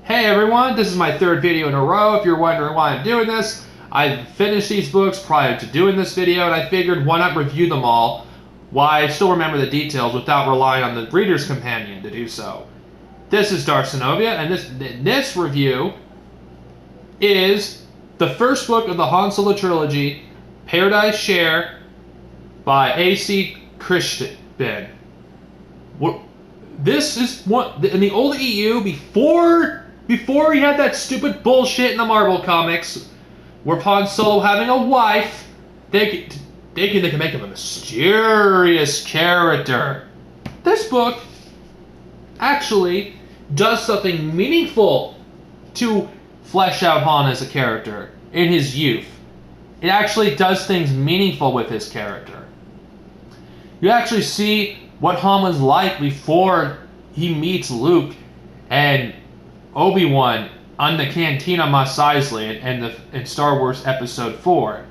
Hey everyone, this is my third video in a row. If you're wondering why I'm doing this, I finished these books prior to doing this video, and I figured why not review them all while I still remember the details without relying on the reader's companion to do so. This is Darcenovia, and this review is the first book of the Han Solo trilogy, Paradise Snare by A.C. Christian. This is one in the old EU before he had that stupid bullshit in the Marvel comics, where Han Solo having a wife, they can make him a mysterious character. This book actually does something meaningful to flesh out Han as a character in his youth. It actually does things meaningful with his character. You actually see what Han was like before he meets Luke and Obi-Wan on the Cantina Mos Eisley in Star Wars Episode 4.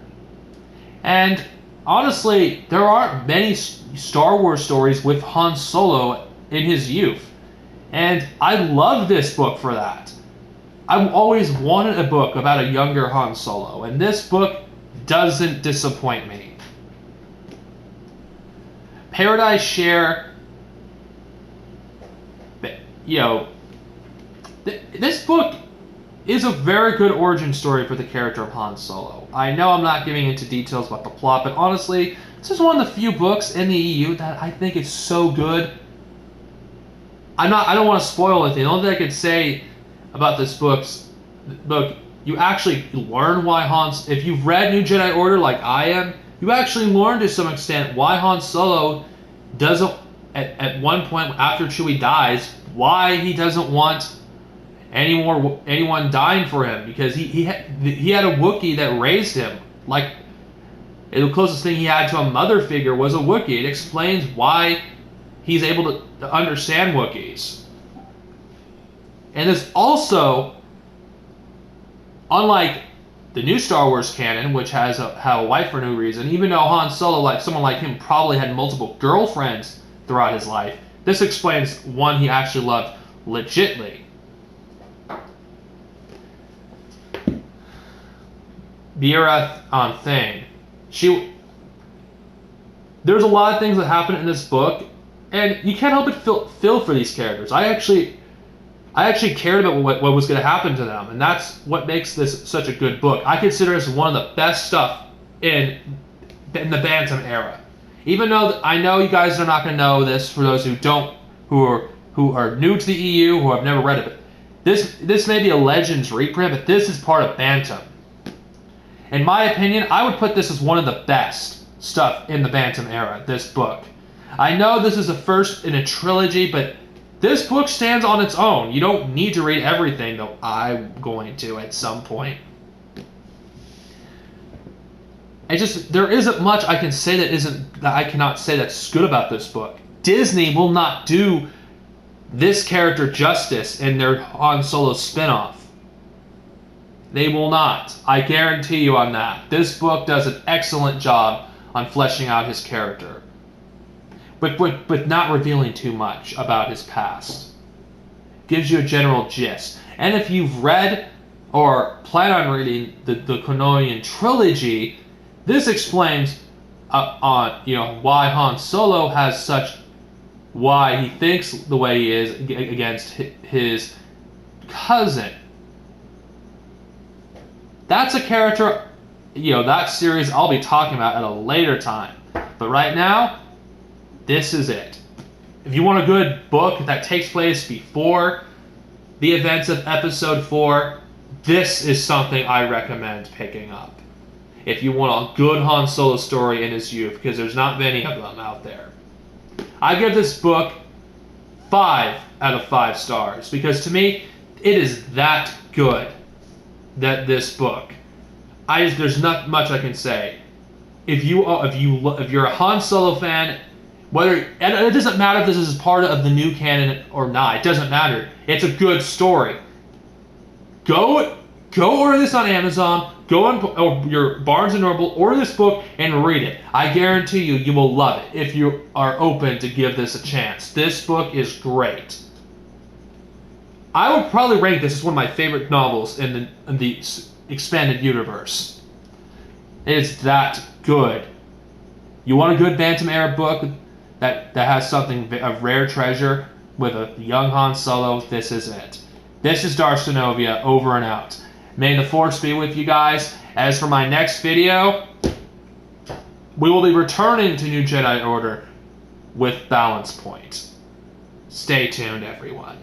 And honestly, there aren't many Star Wars stories with Han Solo in his youth. And I love this book for that. I've always wanted a book about a younger Han Solo, and this book doesn't disappoint me. Paradise Snare, this book is a very good origin story for the character of Han Solo. I know I'm not giving into details about the plot, but honestly, this is one of the few books in the EU that I think is so good. I don't want to spoil anything. The only thing I could say about this book, you actually learn why if you've read New Jedi Order like I am, you actually learn to some extent why Han Solo doesn't, at one point after Chewie dies, why he doesn't want anyone dying for him, because he had a Wookiee that raised him. Like, the closest thing he had to a mother figure was a Wookiee. It explains why he's able to understand Wookiees. And this also, unlike the new Star Wars canon, which had a wife for no reason, even though Han Solo, like someone like him, probably had multiple girlfriends throughout his life, this explains one he actually loved legitly. Biera on Thane. There's a lot of things that happen in this book, and you can't help but feel for these characters. I actually cared about what was going to happen to them, and that's what makes this such a good book. I consider this one of the best stuff in the Bantam era. Even though I know you guys are not going to know this, for those who are new to the EU, who have never read it, but this may be a Legends reprint, but this is part of Bantam. In my opinion, I would put this as one of the best stuff in the Bantam era, this book. I know this is the first in a trilogy, but this book stands on its own. You don't need to read everything, though I'm going to at some point. There isn't much I can say that I cannot say that's good about this book. Disney will not do this character justice in their Han Solo spinoff. They will not. I guarantee you on that. This book does an excellent job on fleshing out his character, but not revealing too much about his past. Gives you a general gist. And if you've read or plan on reading the Kenobian trilogy, this explains why Han Solo has why he thinks the way he is against his cousin. That's a character, that series I'll be talking about at a later time. But right now, this is it. If you want a good book that takes place before the events of Episode 4, this is something I recommend picking up. If you want a good Han Solo story in his youth, because there's not many of them out there. I give this book 5 out of 5 stars, because to me, it is that good. This book. There's not much I can say. If you're a Han Solo fan, it doesn't matter if this is part of the new canon or not. It doesn't matter. It's a good story. Go order this on Amazon. Go on your Barnes & Noble, order this book, and read it. I guarantee you will love it if you are open to give this a chance. This book is great. I would probably rank this as one of my favorite novels in the expanded universe. It is that good. You want a good Bantam era book that has something of rare treasure with a young Han Solo? This is it. This is Darstanovia, over and out. May the Force be with you guys. As for my next video, we will be returning to New Jedi Order with Balance Point. Stay tuned, everyone.